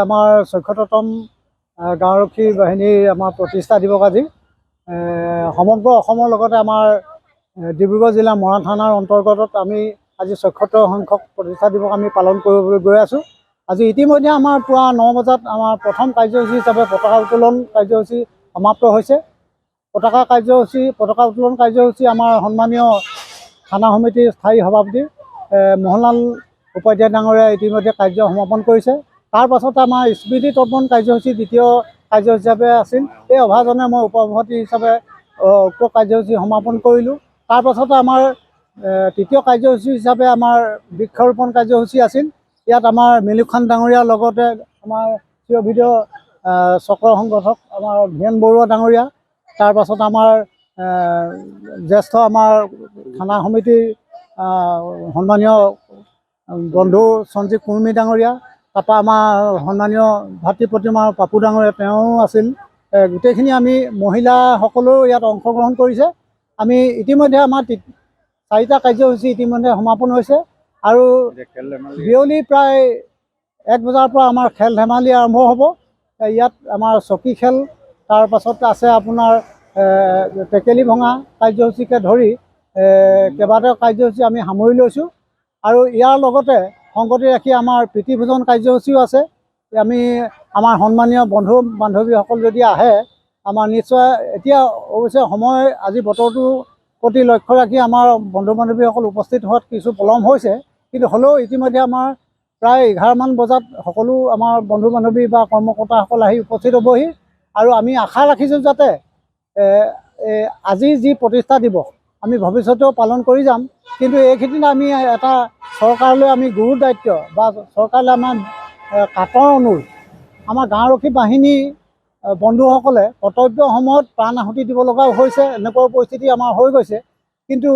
আমাৰ ১৪তম গাঁওৰক্ষী বাহিনীৰ আমাৰ প্ৰতিষ্ঠা দিৱস আজি সমগ্ৰ অসমৰ লগতে আমাৰ ডিব্ৰুগড় জিলা মৰাণ থানাৰ অন্তৰ্গতত আমি আজি ৭৪ সংখ্যক প্ৰতিষ্ঠা দিৱস আমি পালন কৰিবলৈ গৈ আছোঁ। আজি ইতিমধ্যে আমাৰ পুৱা ৯ বজাত আমাৰ প্ৰথম কাৰ্যসূচী হিচাপে পতাকা উত্তোলন কাৰ্যসূচী সমাপ্ত হৈছে। পতাকা উত্তোলন কাৰ্যসূচী আমাৰ সন্মানীয় থানা সমিতিৰ স্থায়ী সভাপতি মোহনলাল উপাধ্যায় ডাঙৰীয়াই ইতিমধ্যে কাৰ্য সমাপন কৰিছে। তাৰ পাছতে আমাৰ স্মৃতি তৰ্পণ কাৰ্যসূচী দ্বিতীয় কাৰ্য হিচাপে আছিল। এই অভাজনে মই উপসভাপতি হিচাপে উক্ত কাৰ্যসূচী সমাপন কৰিলোঁ। তাৰ পাছতে আমাৰ তৃতীয় কাৰ্যসূচী হিচাপে আমাৰ বৃক্ষৰোপণ কাৰ্যসূচী আছিল। ইয়াত আমাৰ মিলিক খান ডাঙৰীয়াৰ লগতে আমাৰ চিৰভিডিঅ চক্ৰ সংগঠক আমাৰ ধীৰেন বৰুৱা ডাঙৰীয়া, তাৰ পাছত আমাৰ জ্যেষ্ঠ আমাৰ থানা সমিতিৰ সন্মানীয় বন্ধু সঞ্জীৱ কুৰ্মী ডাঙৰীয়া, তাৰপৰা আমাৰ সন্মানীয় ভাতৃ প্ৰতিমা পাপু ডাঙৰীয়া তেওঁ আছিল। গোটেইখিনি আমি মহিলাসকলেও ইয়াত অংশগ্ৰহণ কৰিছে। আমি ইতিমধ্যে আমাৰ 4টা কাৰ্যসূচী ইতিমধ্যে সমাপন হৈছে আৰু বিয়লি প্ৰায় 1 বজাৰ পৰা আমাৰ খেল ধেমালি আৰম্ভ হ'ব। ইয়াত আমাৰ চকী খেল, তাৰ পাছত আছে আপোনাৰ টেকেলি ভঙা কাৰ্যসূচীকে ধৰি কেইবাটাও কাৰ্যসূচী আমি সামৰি লৈছোঁ। আৰু ইয়াৰ লগতে সংগতি ৰাখি আমাৰ প্ৰীতিভোজন কাৰ্যসূচীও আছে। আমি আমাৰ সন্মানীয় বন্ধু বান্ধৱীসকল যদি আহে, আমাৰ নিশ্চয় এতিয়া অৱশ্যে সময় আজি বতৰটোৰ প্ৰতি লক্ষ্য ৰাখি আমাৰ বন্ধু বান্ধৱীসকল উপস্থিত হোৱাত কিছু পলম হৈছে, কিন্তু হ'লেও ইতিমধ্যে আমাৰ প্ৰায় 11মান বজাত সকলো আমাৰ বন্ধু বান্ধৱী বা কৰ্মকৰ্তাসকল আহি উপস্থিত হ'বহি। আৰু আমি আশা ৰাখিছোঁ যাতে আজি যি প্ৰতিষ্ঠা দিৱস আমি ভৱিষ্যতেও পালন কৰি যাম, কিন্তু এইকেইদিন আমি এটা চৰকাৰলৈ আমি গুৰু দায়িত্ব বা চৰকাৰলৈ আমাৰ কাটৰ অনুৰোধ, আমাৰ গাঁওৰক্ষী বাহিনী বন্ধুসকলে কৰ্তব্য সময়ত প্ৰাণ আহুতি দিব লগাও হৈছে, এনেকুৱা পৰিস্থিতি আমাৰ হৈ গৈছে। কিন্তু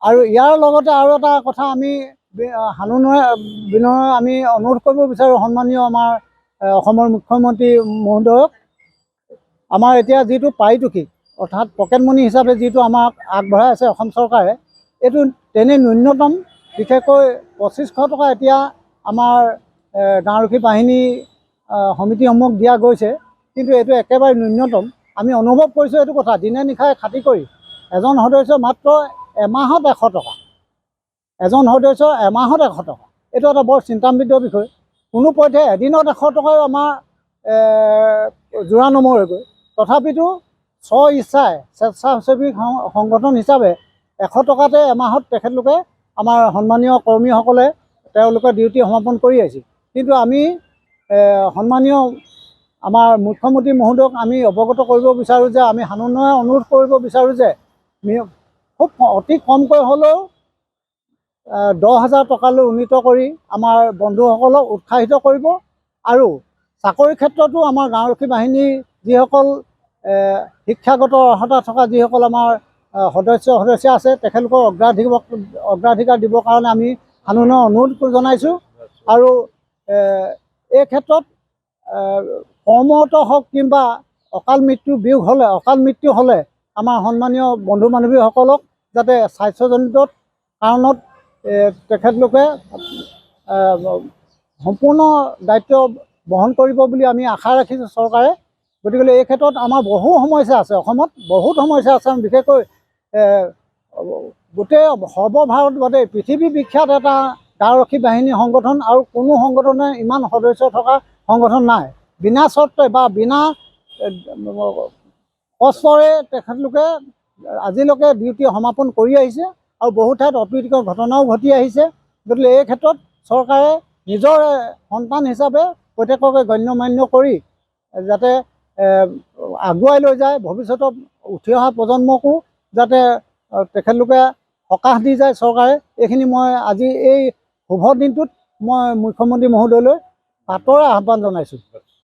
আৰু ইয়াৰ লগতে আৰু এটা কথা আমি বিনয় আমি অনুৰোধ কৰিব বিচাৰোঁ সন্মানীয় আমাৰ অসমৰ মুখ্যমন্ত্ৰী মহোদয়ক, আমাৰ এতিয়া যিটো পাৰিতোষিক অৰ্থাৎ পকেট মনি হিচাপে যিটো আমাক আগবঢ়াই আছে অসম চৰকাৰে, এইটো তেনে ন্যূনতম বিশেষকৈ 2500 টকা এতিয়া আমাৰ গাঁওৰক্ষী বাহিনী সমিতিসমূহক দিয়া গৈছে, কিন্তু এইটো একেবাৰে ন্যূনতম। আমি অনুভৱ কৰিছোঁ এইটো কথা, দিনে নিশাই খাতি কৰি এজন সদস্য মাত্ৰ এমাহত 100 টকা, এজন সদস্য এমাহত 100 টকা, এইটো এটা বৰ চিন্তান্বিত বিষয়। কোনো পধ্যে এদিনত 100 টকাও আমাৰ যোৰা নমৰেগৈ। তথাপিতো ইচ্ছাই স্বেচ্ছাসেৱী সংগঠন হিচাপে 100 টকাতে এমাহত তেখেতলোকে আমাৰ সন্মানীয় কৰ্মীসকলে তেওঁলোকে ডিউটি সমাপন কৰি আহিছে। কিন্তু আমি সন্মানীয় আমাৰ মুখ্যমন্ত্ৰী মহোদয়ক আমি অৱগত কৰিব বিচাৰোঁ যে, আমি সানুনয় অনুৰোধ কৰিব বিচাৰোঁ যে খুব অতি কমকৈ হ'লেও 10,000 টকালৈ উন্নীত কৰি আমাৰ বন্ধুসকলক উৎসাহিত কৰিব। আৰু চাকৰি ক্ষেত্ৰতো আমাৰ গাঁওৰক্ষী বাহিনীৰ যিসকল শিক্ষাগত অৰ্হতা থকা যিসকল আমাৰ সদস্য আছে, তেখেতলোকক অগ্ৰাধিকাৰ দিবৰ কাৰণে আমি সানুনয় অনুৰোধ জনাইছোঁ। আৰু এই ক্ষেত্ৰত কৰ্মৰত হওক কিংবা অকাল মৃত্যু হ'লে আমাৰ সন্মানীয় বন্ধু বান্ধৱীসকলক যাতে স্বাস্থ্যজনিত কাৰণত তেখেতলোকে সম্পূৰ্ণ দায়িত্ব বহন কৰিব বুলি আমি আশা ৰাখিছোঁ চৰকাৰে। গতিকে এই ক্ষেত্ৰত আমাৰ বহু সমস্যা আছে, অসমত বহুত সমস্যা আছে। বিশেষকৈ গোটেই সৰ্বভাৰতবৰ্ষতে পৃথিৱী বিখ্যাত এটা গাঁওৰক্ষী বাহিনী সংগঠন, আৰু কোনো সংগঠনে ইমান সদস্য থকা সংগঠন নাই। বিনা চৰ্তে বা বিনা কষ্টৰে তেখেতলোকে আজিলৈকে ডিউটি সমাপন কৰি আহিছে, আৰু বহু ঠাইত অপ্ৰীতিকৰ ঘটনাও ঘটি আহিছে। গতিকে এই ক্ষেত্ৰত চৰকাৰে নিজৰ সন্তান হিচাপে প্ৰত্যেককে গণ্যমান্য কৰি যাতে আগুৱাই লৈ যায়, ভৱিষ্যতত উঠি অহা প্ৰজন্মকো যাতে তেখেতলোকে সকাহ দি যায় চৰকাৰে। এইখিনি মই আজি এই শুভ দিনটোত মই মুখ্যমন্ত্ৰী মহোদয়লৈ কাটৰে আহ্বান জনাইছোঁ।